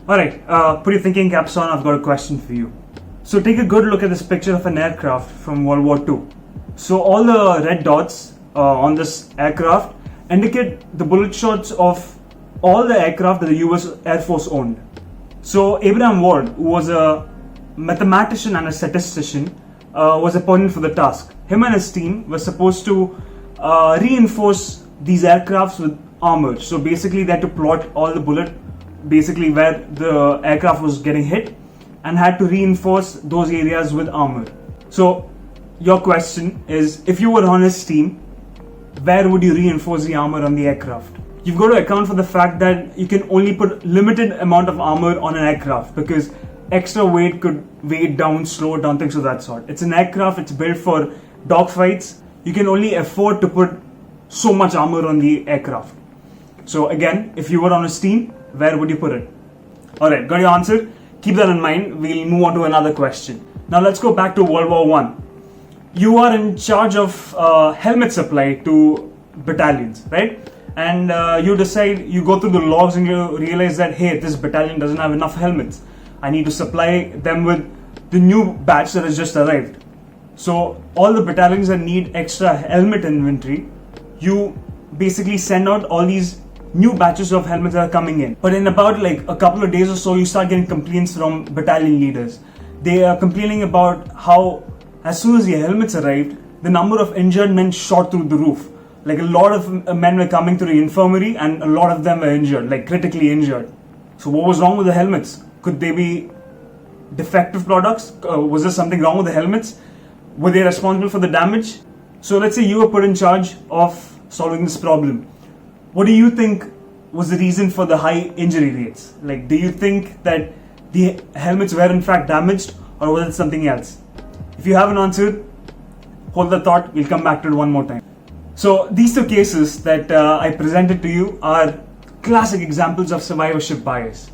Alright, put your thinking caps on, I've got a question for you. So take a good look at this picture of an aircraft from World War II. So all the red dots on this aircraft indicate the bullet shots of all the aircraft that the US Air Force owned. So Abraham Wald, who was a mathematician and a statistician, was appointed for the task. Him and his team were supposed to reinforce these aircrafts with armor. So basically they had to plot all the bullet basically where the aircraft was getting hit and had to reinforce those areas with armor. So your question is, if you were on his team, where would you reinforce the armor on the aircraft? You've got to account for the fact that you can only put limited amount of armor on an aircraft because extra weight could weigh it down, slow it down, things of that sort. It's an aircraft, it's built for dogfights. You can only afford to put so much armor on the aircraft. So again, if you were on his team, where would you put it? Alright, got your answer? Keep that in mind. We'll move on to another question. Now let's go back to World War I. You are in charge of helmet supply to battalions, right? And you go through the logs and you realize that, hey, this battalion doesn't have enough helmets. I need to supply them with the new batch that has just arrived. So all the battalions that need extra helmet inventory, you basically send out all these new batches of helmets that are coming in. But in about like a couple of days or so, you start getting complaints from battalion leaders. They are complaining about how as soon as the helmets arrived, the number of injured men shot through the roof. Like a lot of men were coming to the infirmary and a lot of them were injured, like critically injured. So what was wrong with the helmets? Could they be defective products? Was there something wrong with the helmets? Were they responsible for the damage? So let's say you were put in charge of solving this problem. What do you think was the reason for the high injury rates? Like, do you think that the helmets were in fact damaged or was it something else? If you haven't answered, hold the thought, we'll come back to it one more time. So these two cases that I presented to you are classic examples of survivorship bias.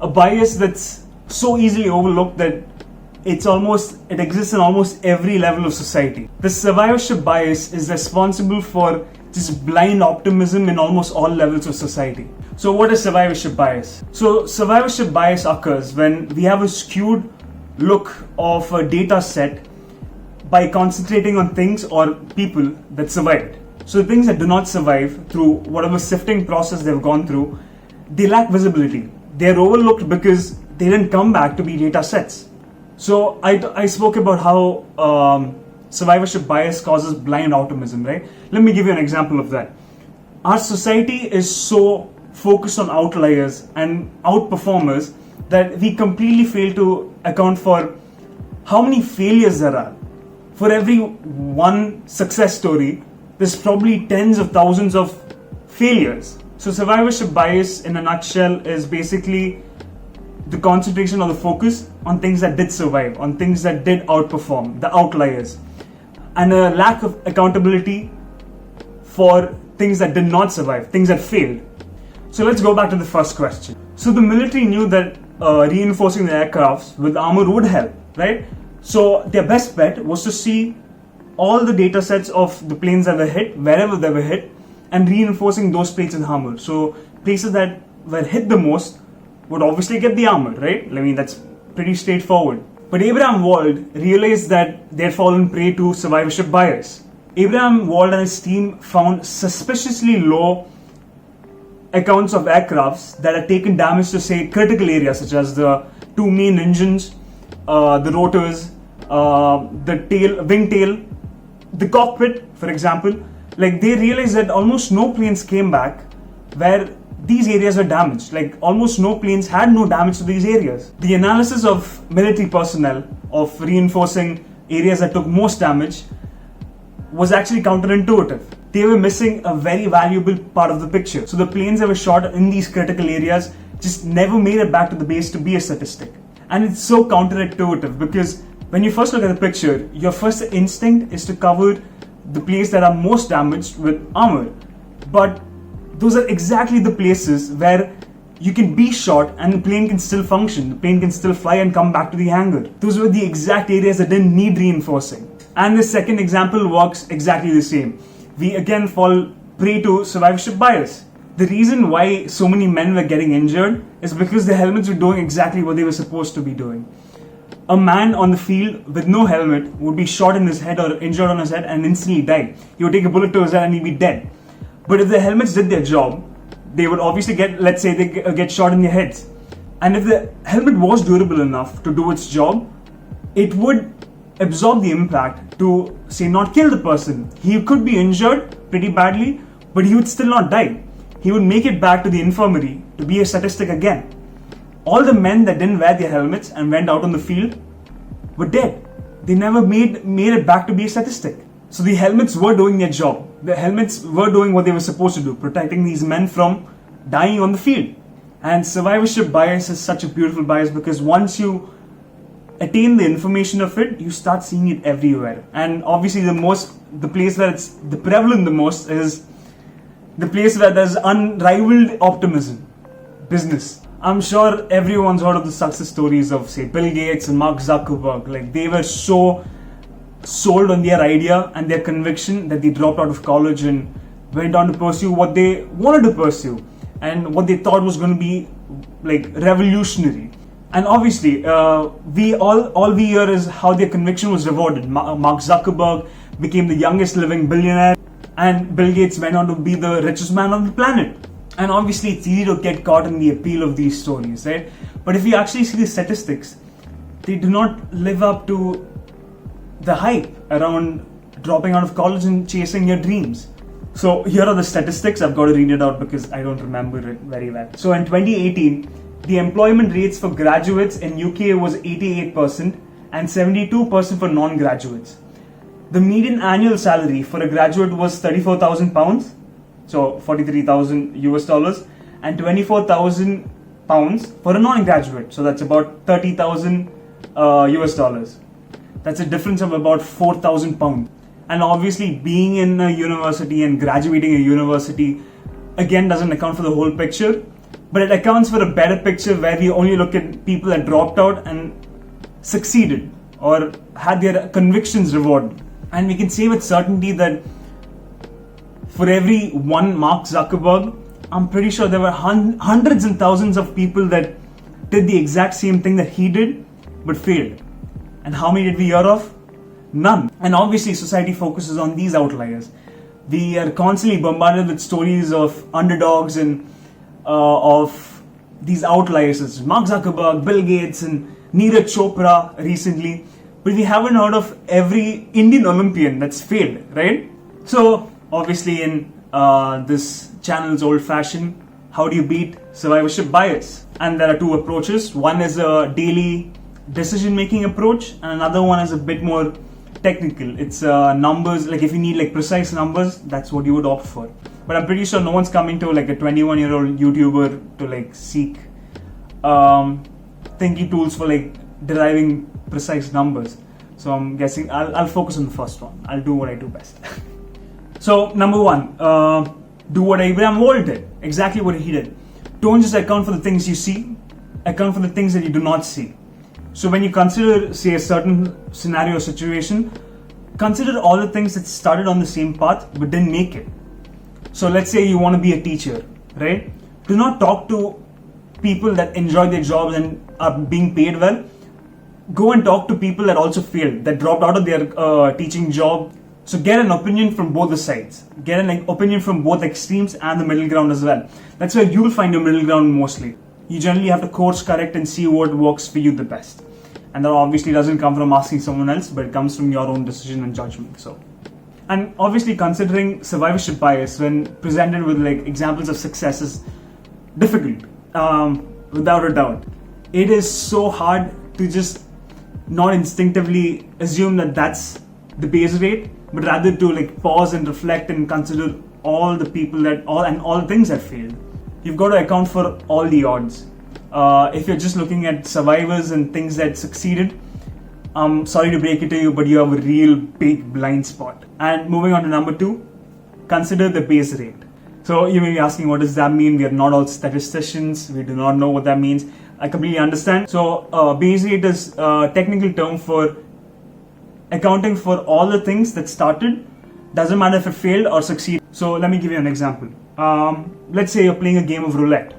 A bias that's so easily overlooked that it exists in almost every level of society. The survivorship bias is responsible for just blind optimism in almost all levels of society. So what is survivorship bias? So survivorship bias occurs when we have a skewed look of a data set by concentrating on things or people that survived. So the things that do not survive through whatever sifting process they've gone through, they lack visibility. They're overlooked because they didn't come back to be data sets. So I spoke about how survivorship bias causes blind optimism, right? Let me give you an example of that. Our society is so focused on outliers and outperformers that we completely fail to account for how many failures there are. For every one success story, there's probably tens of thousands of failures. So survivorship bias in a nutshell is basically the concentration or the focus on things that did survive, on things that did outperform, the outliers, and a lack of accountability for things that did not survive, things that failed. So let's go back to the first question. So the military knew that reinforcing the aircrafts with armor would help, right? So their best bet was to see all the data sets of the planes that were hit, wherever they were hit, and reinforcing those planes with armor. So places that were hit the most would obviously get the armor, right? I mean, that's pretty straightforward. But Abraham Wald realized that they had fallen prey to survivorship bias. Abraham Wald and his team found suspiciously low accounts of aircrafts that had taken damage to, say, critical areas such as the two main engines, the rotors, the wing tail, the cockpit, for example. Like, they realized that almost no planes came back where these areas were damaged. Like, almost no planes had no damage to these areas. The analysis of military personnel of reinforcing areas that took most damage was actually counterintuitive. They were missing a very valuable part of the picture. So the planes that were shot in these critical areas just never made it back to the base to be a statistic. And it's so counterintuitive because when you first look at the picture, your first instinct is to cover the places that are most damaged with armor. But those are exactly the places where you can be shot and the plane can still function. The plane can still fly and come back to the hangar. Those were the exact areas that didn't need reinforcing. And the second example works exactly the same. We again fall prey to survivorship bias. The reason why so many men were getting injured is because the helmets were doing exactly what they were supposed to be doing. A man on the field with no helmet would be shot in his head or injured on his head and instantly die. He would take a bullet to his head and he'd be dead. But if the helmets did their job, they would obviously let's say they get shot in their heads. And if the helmet was durable enough to do its job, it would absorb the impact to, say, not kill the person. He could be injured pretty badly, but he would still not die. He would make it back to the infirmary to be a statistic again. All the men that didn't wear their helmets and went out on the field were dead. They never made it back to be a statistic. So the helmets were doing their job. The helmets were doing what they were supposed to do, protecting these men from dying on the field. And survivorship bias is such a beautiful bias because once you attain the information of it, you start seeing it everywhere. And obviously the place where it's the prevalent the most is the place where there's unrivaled optimism, business. I'm sure everyone's heard of the success stories of, say, Bill Gates and Mark Zuckerberg. Like, they were so sold on their idea and their conviction that they dropped out of college and went on to pursue what they wanted to pursue and what they thought was going to be like revolutionary. And obviously, all we hear is how their conviction was rewarded. Mark Zuckerberg became the youngest living billionaire, and Bill Gates went on to be the richest man on the planet. And obviously, it's easy to get caught in the appeal of these stories, right? But if you actually see the statistics, they do not live up to the hype around dropping out of college and chasing your dreams. So here are the statistics. I've got to read it out because I don't remember it very well. So in 2018, the employment rates for graduates in UK was 88% and 72% for non-graduates. The median annual salary for a graduate was £34,000, so 43,000 US dollars, and 24,000 pounds for a non-graduate, so that's about 30,000 US dollars. That's a difference of about 4,000 pounds. And obviously, being in a university and graduating a university again doesn't account for the whole picture, but it accounts for a better picture where we only look at people that dropped out and succeeded or had their convictions rewarded. And we can say with certainty that for every one Mark Zuckerberg, I'm pretty sure there were hundreds and thousands of people that did the exact same thing that he did but failed. And how many did we hear of? None. And obviously, society focuses on these outliers. We are constantly bombarded with stories of underdogs and of these outliers, such as Mark Zuckerberg, Bill Gates, and Neeraj Chopra recently. But we haven't heard of every Indian Olympian that's failed, right? So, obviously, in this channel's old fashion, how do you beat survivorship bias? And there are two approaches. One is a daily decision-making approach, and another one is a bit more technical. It's numbers, like if you need like precise numbers, that's what you would opt for. But I'm pretty sure no one's coming to like a 21-year-old YouTuber to like seek thinking tools for like deriving precise numbers. So I'm guessing I'll focus on the first one. I'll do what I do best. So number one, do what Abraham Wald did. Exactly what he did. Don't just account for the things you see, account for the things that you do not see. So when you consider, say, a certain scenario or situation, consider all the things that started on the same path but didn't make it. So let's say you want to be a teacher, right? Do not talk to people that enjoy their jobs and are being paid well. Go and talk to people that also failed, that dropped out of their teaching job. So get an opinion from both the sides. Get an opinion from both extremes and the middle ground as well. That's where you'll find your middle ground mostly. You generally have to course correct and see what works for you the best. And that obviously doesn't come from asking someone else, but it comes from your own decision and judgment. So, and obviously considering survivorship bias when presented with like examples of success is difficult, without a doubt. It is so hard to just not instinctively assume that that's the base rate, but rather to like pause and reflect and consider all the people all the things that failed. You've got to account for all the odds. If you're just looking at survivors and things that succeeded, I'm sorry to break it to you, but you have a real big blind spot. And moving on to number two, consider the base rate. So you may be asking, what does that mean? We are not all statisticians. We do not know what that means. I completely understand. So base rate is a technical term for accounting for all the things that started. Doesn't matter if it failed or succeeded. So let me give you an example. let's say you're playing a game of roulette.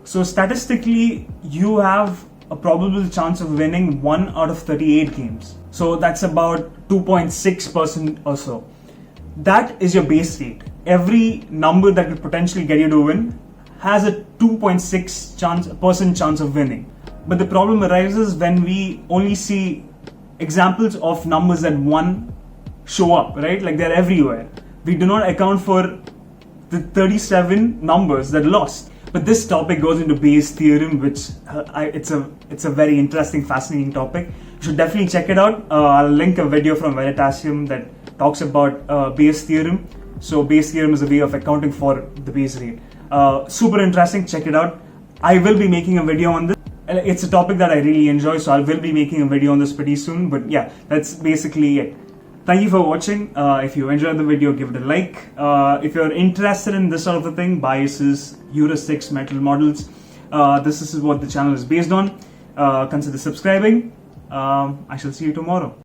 So statistically, you have a probable chance of winning 1 out of 38 games. So that's about 2.6% or so. That is your base rate. Every number that could potentially get you to win has a 2.6% chance of winning. But the problem arises when we only see examples of numbers that won show up, right? Like they're everywhere. We do not account for the 37 numbers that lost. But this topic goes into Bayes' theorem, which it's a very interesting, fascinating topic. You should definitely check it out. I'll link a video from Veritasium that talks about Bayes' theorem. So Bayes' theorem is a way of accounting for the base rate. Super interesting. Check it out. I will be making a video on this. It's a topic that I really enjoy, so I will be making a video on this pretty soon. But yeah, that's basically it. Thank you for watching. If you enjoyed the video, give it a like. If you're interested in this sort of a thing, biases, heuristics, mental models, this is what the channel is based on. Consider subscribing. I shall see you tomorrow.